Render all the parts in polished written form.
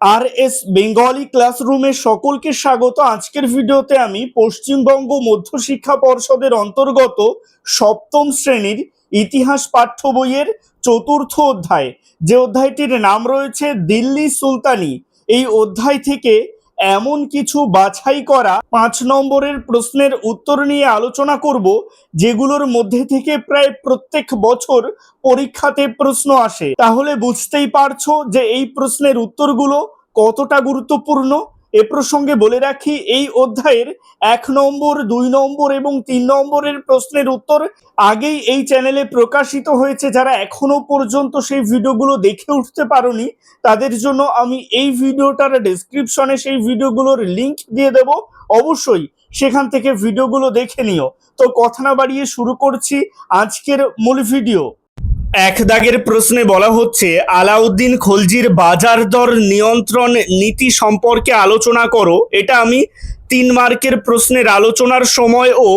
আর S Bengali ক্লাসরুমে সকলকে স্বাগত। আজকের ভিডিওতে আমি পশ্চিমবঙ্গ মধ্যশিক্ষা পর্ষদের অন্তর্গত সপ্তম শ্রেণীর ইতিহাস পাঠ্য বইয়ের চতুর্থ অধ্যায়, যে অধ্যায়টির নাম রয়েছে দিল্লি সুলতানি, এই অধ্যায় থেকে এমন কিছু বাছাই করা 5 নম্বরের প্রশ্নের উত্তর নিয়ে আলোচনা করব, যেগুলোর মধ্যে থেকে প্রায় প্রত্যেক বছর পরীক্ষাতে প্রশ্ন আসে। তাহলে বুঝতেই পারছো যে এই প্রশ্নের উত্তরগুলো কতটা গুরুত্বপূর্ণ। এ প্রসঙ্গে বলে রাখি, এই অধ্যায়ের 1 নম্বর, 2 নম্বর এবং 3 নম্বরের প্রশ্নের উত্তর আগেই এই চ্যানেলে প্রকাশিত হয়েছে। যারা এখনো পর্যন্ত সেই ভিডিওগুলো দেখে উঠতে পারোনি, তাদের জন্য আমি এই ভিডিওটার ডেসক্রিপশনে সেই ভিডিওগুলোর লিংক দিয়ে দেব, অবশ্যই সেখান থেকে ভিডিওগুলো দেখে নিও। তো কথা না বাড়িয়ে শুরু করছি আজকের মূল ভিডিও। 1 দাগের প্রশ্নে বলা হচ্ছে, আলাউদ্দিন খলজির বাজার দর নিয়ন্ত্রণ নীতি সম্পর্কে আলোচনা করো। এটা আমি 3 মার্কের প্রশ্নের আলোচনার সময়ও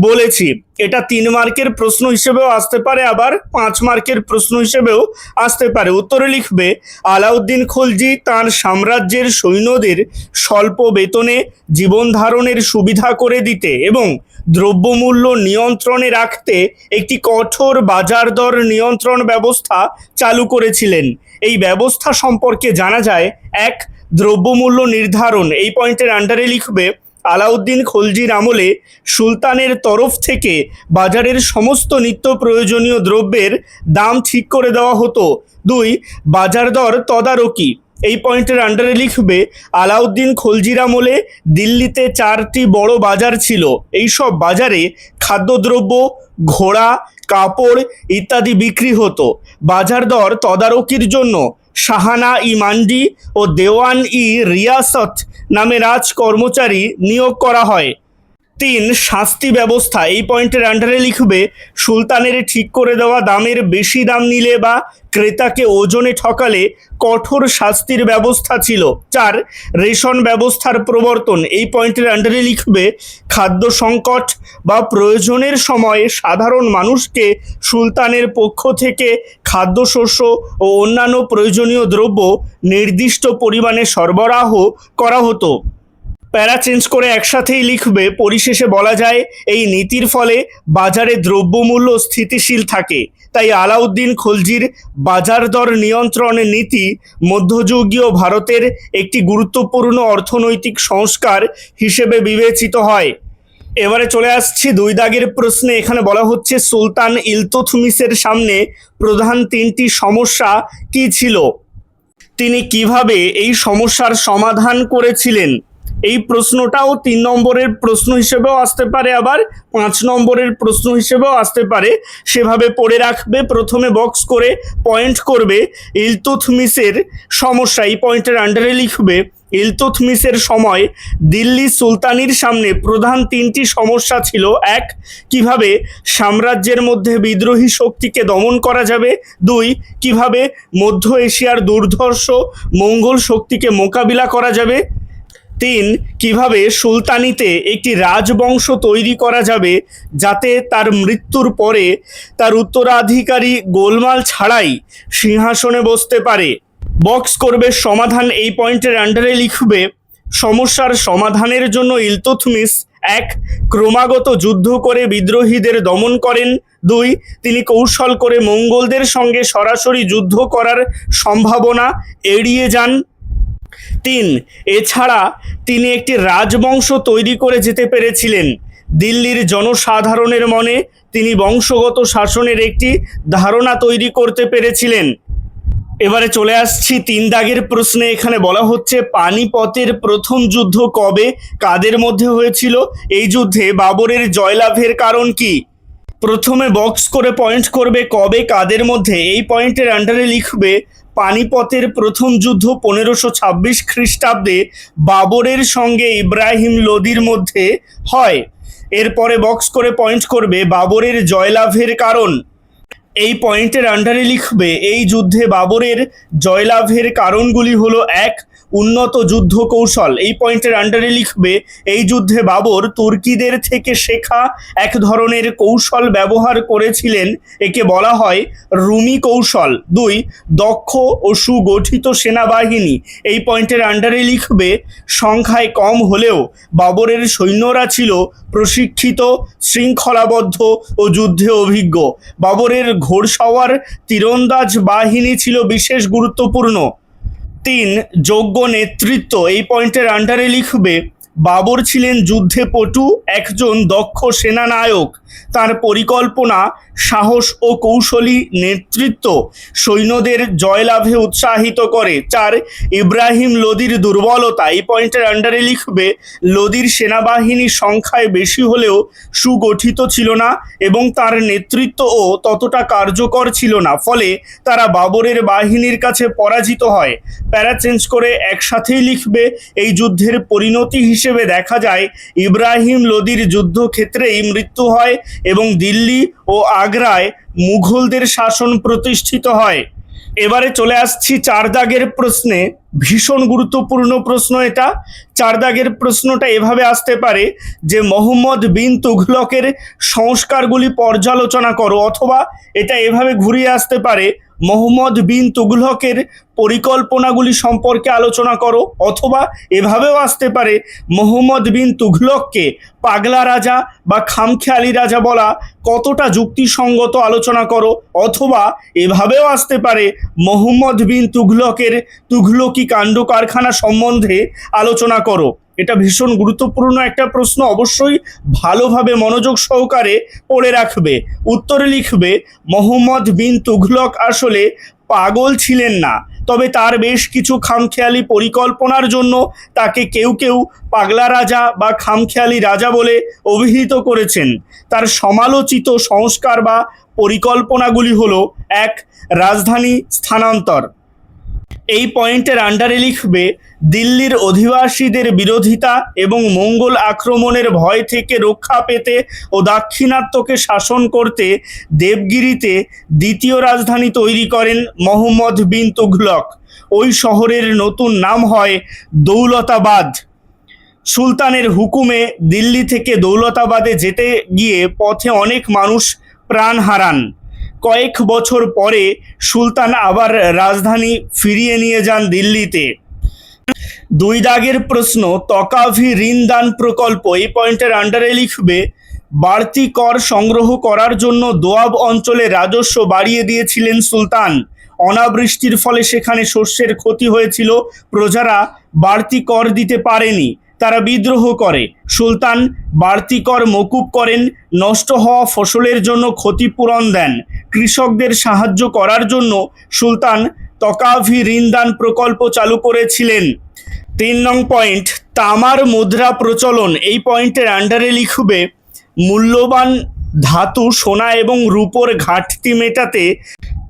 বলেছি। এটা 3 মার্কের প্রশ্ন হিসেবেও আসতে পারে, আবার 5 মার্কের প্রশ্ন হিসেবেও আসতে পারে। উত্তরে লিখবে, আলাউদ্দিন খলজি তাঁর সাম্রাজ্যের সৈন্যদের স্বল্প বেতনে জীবন ধারণের সুবিধা করে দিতে এবং দ্রব্যমূল্য নিয়ন্ত্রণে রাখতে একটি কঠোর বাজার দর নিয়ন্ত্রণ ব্যবস্থা চালু করেছিলেন। এই ব্যবস্থা সম্পর্কে জানা যায়, 1. দ্রব্যমূল্য নির্ধারণ। এই পয়েন্টের আন্ডারে লিখবে, আলাউদ্দিন খলজির আমলে সুলতানের তরফ থেকে বাজারের সমস্ত নিত্য প্রয়োজনীয় দ্রব্যের দাম ঠিক করে দেওয়া হতো। 2. বাজার দর তদারকি। এই পয়েন্টের আন্ডারে লিখবে, আলাউদ্দিন খলজির আমলে দিল্লিতে 4টি বড় বাজার ছিল। এইসব বাজারে খাদ্যদ্রব্য, ঘোড়া, কাপড় ইত্যাদি বিক্রি হতো। বাজার দর তদারকির জন্য শাহানা ই মান্ডি ও দেওয়ান ই রিয়াসত নামে রাজ কর্মচারী নিয়োগ করা হয়। 3. শাস্তি ব্যবস্থা। এই পয়েন্টের আন্ডারে লিখবে, সুলতানের ঠিক করে দেওয়া দামের বেশি দাম নিলে বা ক্রেতাকে ওজনে ঠকালে কঠোর শাস্তির ব্যবস্থা ছিল। 4. রেশন ব্যবস্থার প্রবর্তন। এই পয়েন্টের আন্ডারে লিখবে, খাদ্য সংকট বা প্রয়োজনের সময়ে সাধারণ মানুষকে সুলতানের পক্ষ থেকে খাদ্যশস্য ও অন্যান্য প্রয়োজনীয় দ্রব্য নির্দিষ্ট পরিমাণে সরবরাহ করা হতো। প্যারা চেঞ্জ করে একসাথেই লিখবে, পরিশেষে বলা যায় এই নীতির ফলে বাজারে দ্রব্যমূল্য স্থিতিশীল থাকে। তাই আলাউদ্দিন খলজির বাজার দর নিয়ন্ত্রণের নীতি মধ্যযুগীয় ভারতের একটি গুরুত্বপূর্ণ অর্থনৈতিক সংস্কার হিসেবে বিবেচিত হয়। এবারে চলে আসছি 2 দাগের প্রশ্নে। এখানে বলা হচ্ছে, সুলতান ইলতুৎমিশের সামনে প্রধান 3টি সমস্যা কি ছিল? তিনি কিভাবে এই সমস্যার সমাধান করেছিলেন? এই প্রশ্নটাও 3 নম্বরের প্রশ্ন হিসেবেও আসতে পারে, আবার 5 নম্বরের প্রশ্ন হিসেবেও আসতে পারে। সেভাবে পড়ে রাখবে। প্রথমে বক্স করে পয়েন্ট করবে ইলতুৎমিশের সমস্যা। এই পয়েন্টের আন্ডারে লিখবে, ইলতুৎমিশের সময় দিল্লি সুলতানির সামনে প্রধান 3টি সমস্যা ছিল। 1. কিভাবে সাম্রাজ্যের মধ্যে বিদ্রোহী শক্তিকে দমন করা যাবে। 2. কিভাবে মধ্য এশিয়ার দুর্ধর্ষ মঙ্গল শক্তিকে মোকাবিলা করা যাবে। 3. কিভাবে সুলতানিতে একটি রাজবংশ তৈরি করা যাবে, যাতে তার মৃত্যুর পরে তার উত্তরাধিকারী গোলমাল ছাড়াই সিংহাসনে বসতে পারে। বক্স করবে সমাধান। এই পয়েন্টের আন্ডারে লিখবে, সমস্যার সমাধানের জন্য ইলতুৎমিশ 1. ক্রমাগত যুদ্ধ করে বিদ্রোহীদের দমন করেন। 2. তিনি কৌশল করে মঙ্গলদের সঙ্গে সরাসরি যুদ্ধ করার সম্ভাবনা এড়িয়ে যান। 3. এছাড়া তিনি একটি রাজবংশ তৈরি করে যেতে পেরেছিলেন। দিল্লির জনসাধারণের মনে তিনি বংশগত শাসনের একটি ধারণা তৈরি করতে পেরেছিলেন। এবারে চলে আসছি 3 দাগের প্রশ্নে। এখানে বলা হচ্ছে, পানিপথের প্রথম যুদ্ধ কবে, কাদের মধ্যে হয়েছিল? এই যুদ্ধে বাবরের জয়লাভের কারণ কি? প্রথমে বক্স করে পয়েন্ট করবে কবে, কাদের মধ্যে। এই পয়েন্টের আন্ডারে লিখবে, পানিপথের প্রথম যুদ্ধ 1526 খ্রিস্টাব্দে বাবরের সঙ্গে ইব্রাহিম লোদির মধ্যে হয়। এরপরে বক্স করে পয়েন্ট করবে বাবরের জয়লাভের কারণ। এই পয়েন্টের আন্ডারে লিখবে এই যুদ্ধে বাবরের জয়লাভের কারণগুলি হলো: এক, উন্নত যুদ্ধ কৌশল। এই পয়েন্টের আন্ডারে লিখবে এই যুদ্ধে বাবর তুর্কিদের থেকে শেখা এক ধরনের কৌশল ব্যবহার করেছিলেন, একে বলা হয় রুমি কৌশল। দুই, দক্ষ ও সুগঠিত সেনাবাহিনী। এই পয়েন্টের আন্ডারে লিখবে সংখ্যায় কম হলেও বাবরের সৈন্যরা ছিল প্রশিক্ষিত, শৃঙ্খলাবদ্ধ ও যুদ্ধে অভিজ্ঞ। বাবরের ঘোড়সওয়ার তীরন্দাজ বাহিনী ছিল বিশেষ গুরুত্বপূর্ণ। তিন, যোগ্য নেতৃত্ব। এই পয়েন্টের আন্ডারে লিখবে বাবর ছিলেন যুদ্ধে পটু, একজন দক্ষ সেনানায়ক। তার পরিকল্পনা, সাহস ও কৌশলী নেতৃত্ব সৈন্যদের জয়লাভে উৎসাহিত করে। চার, ইব্রাহিম লোদির দুর্বলতা। এই পয়েন্টের আন্ডারে লিখবে লোদির সেনাবাহিনী সংখ্যায় বেশি হলেও সুগঠিত ছিল না এবং তার নেতৃত্বও ততটা কার্যকর ছিল না, ফলে তারা বাবরের বাহিনীর কাছে পরাজিত হয়। প্যারা চেঞ্জ করে একসাথেই লিখবে এই যুদ্ধের পরিণতি হিসেবে দেখা যায় ইব্রাহিম লোদির যুদ্ধক্ষেত্রেই মৃত্যু হয় এবং দিল্লি ও আগ্রায় মুঘলদের শাসন প্রতিষ্ঠিত হয়। এবারে চলে আসছি 4 দাগের প্রশ্নে। ভীষণ গুরুত্বপূর্ণ প্রশ্ন এটা। 4 দাগের প্রশ্নটা এভাবে আসতে পারে যে মোহাম্মদ বিন তুঘলকের সংস্কারগুলি পর্যালোচনা করো, অথবা এটা এভাবে ঘুরিয়ে আসতে পারে মোহাম্মদ বিন তুঘলকের পরিকল্পনাগুলি সম্পর্কে আলোচনা করো, অথবা এভাবেও আসতে পারে মোহাম্মদ বিন তুঘলককে পাগলা রাজা বা খামখেয়ালি রাজা বলা কতটা যুক্তিসঙ্গত আলোচনা করো, অথবা এভাবেও আসতে পারে মোহাম্মদ বিন তুঘলকের তুঘলকি কাণ্ড কারখানা সম্বন্ধে আলোচনা করো। এটা ভীষণ গুরুত্বপূর্ণ একটা প্রশ্ন, অবশ্যই ভালোভাবে মনোযোগ সহকারে পড়ে রাখবে। উত্তরে লিখবে মোহাম্মদ বিন তুঘলক আসলে পাগল ছিলেন না, তবে তার বেশ কিছু খামখেয়ালি পরিকল্পনার জন্য তাকে কেউ কেউ পাগলা রাজা বা খামখেয়ালি রাজা বলে অভিহিত করেছেন। তার সমালোচিত সংস্কার বা পরিকল্পনাগুলি হলো: এক, রাজধানী স্থানান্তর। এই পয়েন্টের আন্ডারে লিখবে দিল্লির অধিবাসীদের বিরোধিতা এবং মঙ্গল আক্রমণের ভয় থেকে রক্ষা পেতে ও দাক্ষিণাত্যকে শাসন করতে দেবগিরিতে দ্বিতীয় রাজধানী তৈরি করেন মোহাম্মদ বিন তুঘলক। ওই শহরের নতুন নাম হয় দৌলতাবাদ। সুলতানের হুকুমে দিল্লি থেকে দৌলতাবাদে যেতে গিয়ে পথে অনেক মানুষ প্রাণ হারান। কয়েক বছর পরে সুলতান আবার রাজধানী ফিরিয়ে নিয়ে যান দিল্লিতে। 2 দাগের প্রশ্ন, তকাভি ঋণ দান প্রকল্প। এই পয়েন্টের আন্ডারে লিখবে বাড়তি কর সংগ্রহ করার জন্য দোয়াব অঞ্চলে রাজস্ব বাড়িয়ে দিয়েছিলেন সুলতান। অনাবৃষ্টির ফলে সেখানে শস্যের ক্ষতি হয়েছিল, প্রজারা বাড়তি কর দিতে পারেনি, তারা বিদ্রোহ করে। সুলতান বাড়তি কর মকুব করেন, নষ্ট হওয়া ফসলের জন্য ক্ষতিপূরণ দেন। কৃষকদের সাহায্য করার জন্য সুলতান তকাভি ঋণ দান প্রকল্প চালু করেছিলেন। 3 নং পয়েন্ট, তামার মুদ্রা প্রচলন। এই পয়েন্টের আন্ডারে লিখবে মূল্যবান ধাতু সোনা এবং রূপোর ঘাটতি মেটাতে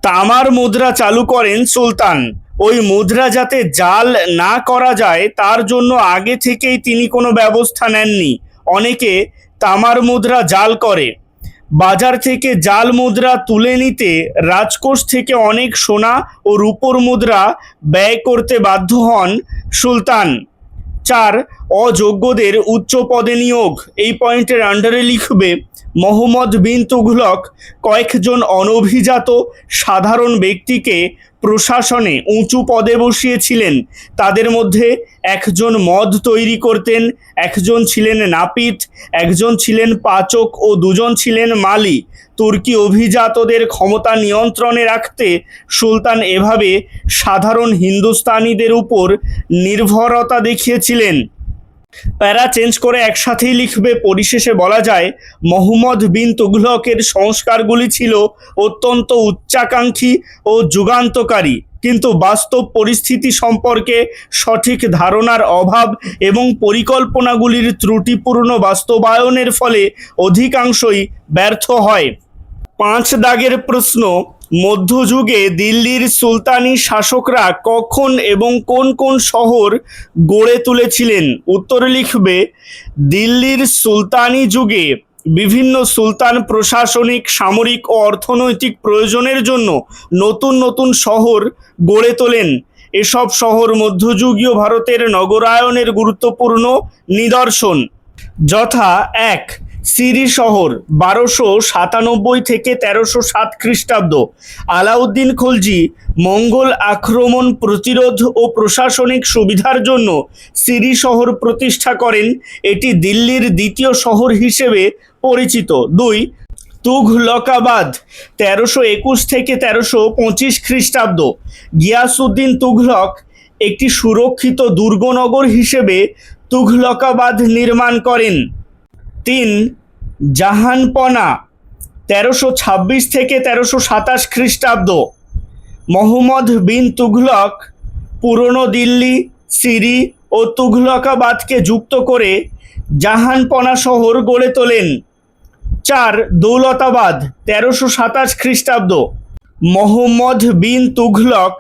তামার মুদ্রা চালু করেন সুলতান। ওই মুদ্রা যাতে জাল না করা যায় তার জন্য আগে থেকেই তিনি কোনো ব্যবস্থা নেননি। অনেকে তামার মুদ্রা জাল করে। বাজার থেকে জাল মুদ্রা তুলে নিতে রাজকোষ থেকে অনেক সোনা ও রূপোর মুদ্রা ব্যয় করতে বাধ্য হন সুলতান। 4, অযোগ্যদের উচ্চ পদে নিয়োগ। এই পয়েন্টের আন্ডারে লিখবে মোহাম্মদ বিন তুঘলক কয়েকজন অনভিজাত সাধারণ ব্যক্তিকে প্রশাসনে উঁচু পদে বসিয়েছিলেন। তাদের মধ্যে একজন মদ তৈরি করতেন, একজন ছিলেন নাপিত, একজন ছিলেন পাচক ও দুজন ছিলেন মালি। তুর্কি অভিজাতদের ক্ষমতা নিয়ন্ত্রণে রাখতে সুলতান এভাবে সাধারণ হিন্দুস্তানিদের উপর নির্ভরতা দেখিয়েছিলেন। প্যারা চেঞ্জ করে একসাথেই লিখবে পরিশেষে বলা যায় মোহাম্মদ বিন তুঘলকের সংস্কারগুলি ছিল অত্যন্ত উচ্চাকাঙ্ক্ষী ও যুগান্তকারী, কিন্তু বাস্তব পরিস্থিতি সম্পর্কে সঠিক ধারণার অভাব এবং পরিকল্পনাগুলির ত্রুটিপূর্ণ বাস্তবায়নের ফলে অধিকাংশই ব্যর্থ হয়। 5 দাগের প্রশ্ন, মধ্যযুগে দিল্লির সুলতানি শাসকরা কখন এবং কোন কোন শহর গড়ে তুলেছিলেন? উত্তরে লিখবে দিল্লির সুলতানি যুগে বিভিন্ন সুলতান প্রশাসনিক, সামরিক ও অর্থনৈতিক প্রয়োজনের জন্য নতুন নতুন শহর গড়ে তোলেন। এসব শহর মধ্যযুগীয় ভারতের নগরায়নের গুরুত্বপূর্ণ নিদর্শন, যথা: ১. সিরি শহর 1297 থেকে 1307 খ্রিস্টাব্দ। আলাউদ্দিন খলজি মঙ্গল আক্রমণ প্রতিরোধ ও প্রশাসনিক সুবিধার জন্য সিরি শহর প্রতিষ্ঠা করেন। এটি দিল্লির দ্বিতীয় শহর হিসেবে পরিচিত। ২. তুঘলকাবাদ 1321 থেকে 1325 খ্রিস্টাব্দ। গিয়াসউদ্দিন তুঘলক একটি সুরক্ষিত দুর্গনগর হিসেবে তুঘলকাবাদ নির্মাণ করেন। ৩. জাহানপনা 1326 থেকে 1327 খ্রিস্টাব্দ। মোহাম্মদ বিন তুঘলক পুরনো দিল্লি, সিরি ও তুঘলকাবাদকে যুক্ত করে জাহানপনা শহর গড়ে তোলেন। ৪. দৌলতাবাদ 1327 খ্রিস্টাব্দ। মোহাম্মদ বিন তুঘলক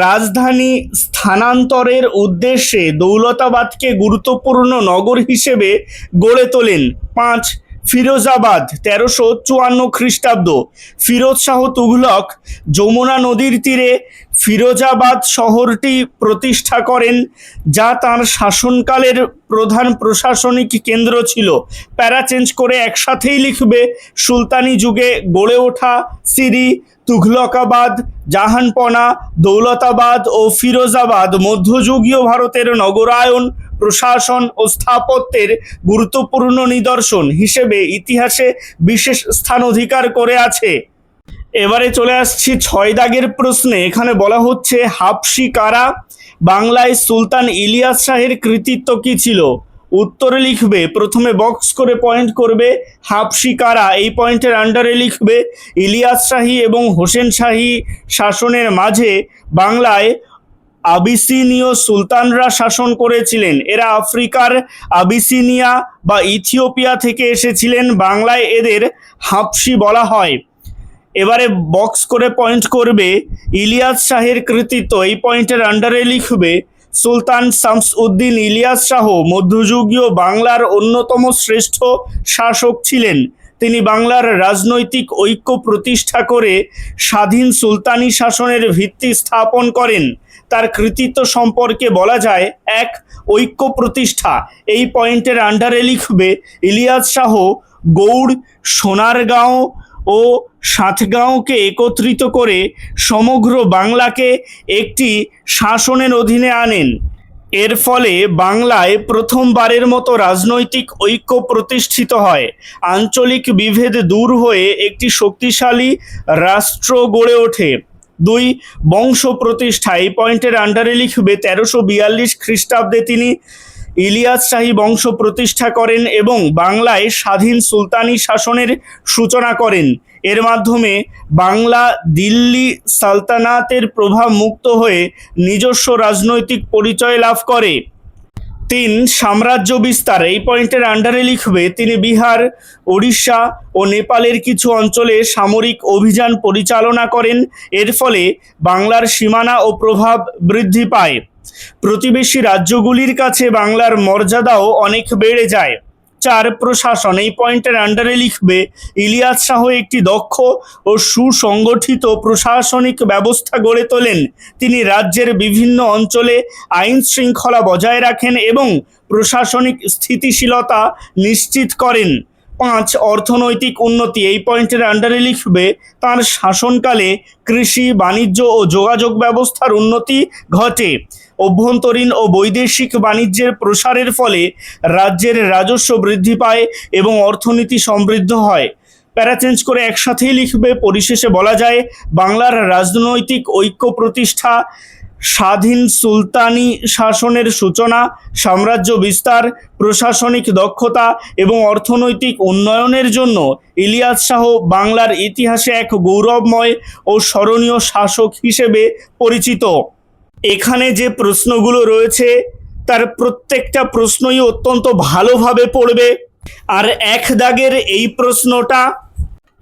রাজধানী স্থানান্তরের উদ্দেশ্যে দৌলতাবাদকে গুরুত্বপূর্ণ নগর হিসেবে গড়ে তোলেন। ৫. ফিরোজাবাদ 1354 খ্রিস্টাব্দ। ফিরোজ শাহ তুঘলক যমুনা নদীর তীরে ফিরোজাবাদ শহরটি প্রতিষ্ঠা করেন, যা তাঁর শাসনকালের প্রধান প্রশাসনিক কেন্দ্র ছিল। প্যারা চেঞ্জ করে একসাথেই লিখবে: সুলতানি যুগে গড়ে ওঠা সিরি, তুঘলকাবাদ, জাহানপনা, দৌলতাবাদ ও ফিরোজাবাদ মধ্যযুগীয় ভারতের নগরায়ন, প্রশাসন ও স্থাপত্যের গুরুত্বপূর্ণ নিদর্শন হিসেবে ইতিহাসে বিশেষ স্থান অধিকার করে আছে। এবারে চলে আসছি ৬ দাগের প্রশ্নে। এখানে বলা হচ্ছে, হাবশি কারা? বাংলায় সুলতান ইলিয়াস শাহের কৃতিত্ব কী ছিল? উত্তরে লিখবে, প্রথমে বক্স করে পয়েন্ট করবে হাবশি কারা, এই পয়েন্টের আন্ডারে লিখবে ইলিয়াস শাহী এবং হোসেন শাহী শাসনের মাঝে বাংলায় আবিসিনীয় সুলতানরা শাসন করেছিলেন। এরা আফ্রিকার আবিসিনিয়া বা ইথিওপিয়া থেকে এসেছিলেন। বাংলায় এদের হাবশি বলা হয়। এবারে বক্স করে পয়েন্ট করবে ইলিয়াস শাহের কৃতিত্ব, এই পয়েন্টের আন্ডারে লিখবে সুলতান শামস উদ্দিন ইলিয়াস শাহ মধ্যযুগীয় বাংলার অন্যতম শ্রেষ্ঠ শাসক ছিলেন। তিনি বাংলার রাজনৈতিক ঐক্য প্রতিষ্ঠা করে স্বাধীন সুলতানি শাসনের ভিত্তি স্থাপন করেন। তার কৃতিত্ব সম্পর্কে বলা যায়: ১. ঐক্য প্রতিষ্ঠা, এই পয়েন্টের আন্ডারে লিখবে ইলিয়াস শাহ গৌড়, সোনারগাঁও ও সাতগাঁওকে একত্রিত করে সমগ্র বাংলাকে একটি শাসনের অধীনে আনেন। এর ফলে বাংলায় প্রথমবারের মতো রাজনৈতিক ঐক্য প্রতিষ্ঠিত হয়। আঞ্চলিক বিভেদ দূর হয়ে একটি শক্তিশালী রাষ্ট্র গড়ে ওঠে। ২. বংশ প্রতিষ্ঠা, এই পয়েন্টের আন্ডারে লিখবে 1342 খ্রিস্টাব্দে তিনি ইলিয়াস শাহী বংশ প্রতিষ্ঠা করেন এবং বাংলায় স্বাধীন সুলতানি শাসনের সূচনা করেন। এর মাধ্যমে বাংলা দিল্লি সালতানাতের প্রভাব মুক্ত হয়ে নিজস্ব রাজনৈতিক পরিচয় লাভ করে। ৩. সাম্রাজ্য বিস্তার, এই পয়েন্টের আন্ডারে লিখবে তিনি বিহার, ওড়িশা ও নেপালের কিছু অঞ্চলে সামরিক অভিযান পরিচালনা করেন। এর ফলে বাংলার সীমানা ও প্রভাব বৃদ্ধি পায়। প্রতিবেশী রাজ্যগুলির কাছে বাংলার মর্যাদাও অনেক বেড়ে যায়। ৪. প্রশাসন, এই পয়েন্টের আন্ডারে লিখবে ইলিয়াস শাহ একটি দক্ষ ও সুসংগঠিত প্রশাসনিক ব্যবস্থা গড়ে তোলেন। তিনি রাজ্যের বিভিন্ন অঞ্চলে আইন শৃঙ্খলা বজায় রাখেন এবং প্রশাসনিক স্থিতিশীলতা নিশ্চিত করেন। ৫. অর্থনৈতিক উন্নতি, এই পয়েন্টের আন্ডারে লিখবে তাঁর শাসনকালে কৃষি, বাণিজ্য ও যোগাযোগ ব্যবস্থার উন্নতি ঘটে। অভ্যন্তরীণ ও বৈদেশিক বাণিজ্যের প্রসারের ফলে রাজ্যের রাজস্ব বৃদ্ধি পায় এবং অর্থনীতি সমৃদ্ধ হয়। প্যারা চেঞ্জ করে একসাথেই লিখবে, পরিশেষে বলা যায় বাংলার রাজনৈতিক ঐক্য প্রতিষ্ঠা, স্বাধীন সুলতানি শাসনের সূচনা, সাম্রাজ্য বিস্তার, প্রশাসনিক দক্ষতা এবং অর্থনৈতিক উন্নয়নের জন্য ইলিয়াস শাহ বাংলার ইতিহাসে এক গৌরবময় ও স্মরণীয় শাসক হিসেবে পরিচিত। এখানে যে প্রশ্নগুলো রয়েছে তার প্রত্যেকটা প্রশ্নই অত্যন্ত ভালোভাবে পড়বে। আর ১ দাগের এই প্রশ্নটা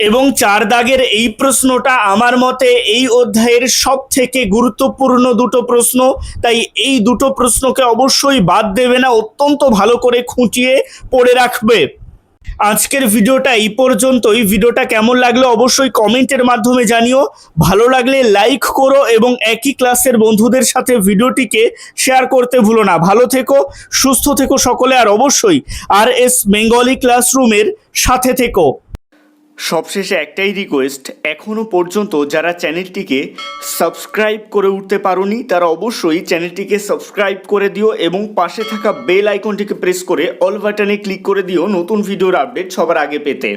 এবং ৪ দাগের এই প্রশ্নটা আমার মতে এই অধ্যায়ের সব থেকে গুরুত্বপূর্ণ দুটো প্রশ্ন, তাই এই দুটো প্রশ্নকে অবশ্যই বাদ দেবে না, অত্যন্ত ভালো করে খুঁটিয়ে পড়ে রাখবে। আজকের ভিডিওটা এই পর্যন্তই। ভিডিওটা কেমন লাগলো অবশ্যই কমেন্টের মাধ্যমে জানিও। ভালো লাগলে লাইক করো এবং একই ক্লাসের বন্ধুদের সাথে ভিডিওটিকে শেয়ার করতে ভুলো না। ভালো থেকো, সুস্থ থেকো সকলে, আর অবশ্যই RS বেঙ্গলি ক্লাসরুমের সাথে থেকো। সবশেষে একটাই রিকোয়েস্ট, এখনও পর্যন্ত যারা চ্যানেলটিকে সাবস্ক্রাইব করে উঠতে পারোনি তারা অবশ্যই চ্যানেলটিকে সাবস্ক্রাইব করে দিও এবং পাশে থাকা বেল আইকনটিকে প্রেস করে অল বাটনে ক্লিক করে দিও নতুন ভিডিওর আপডেট সবার আগে পেতে।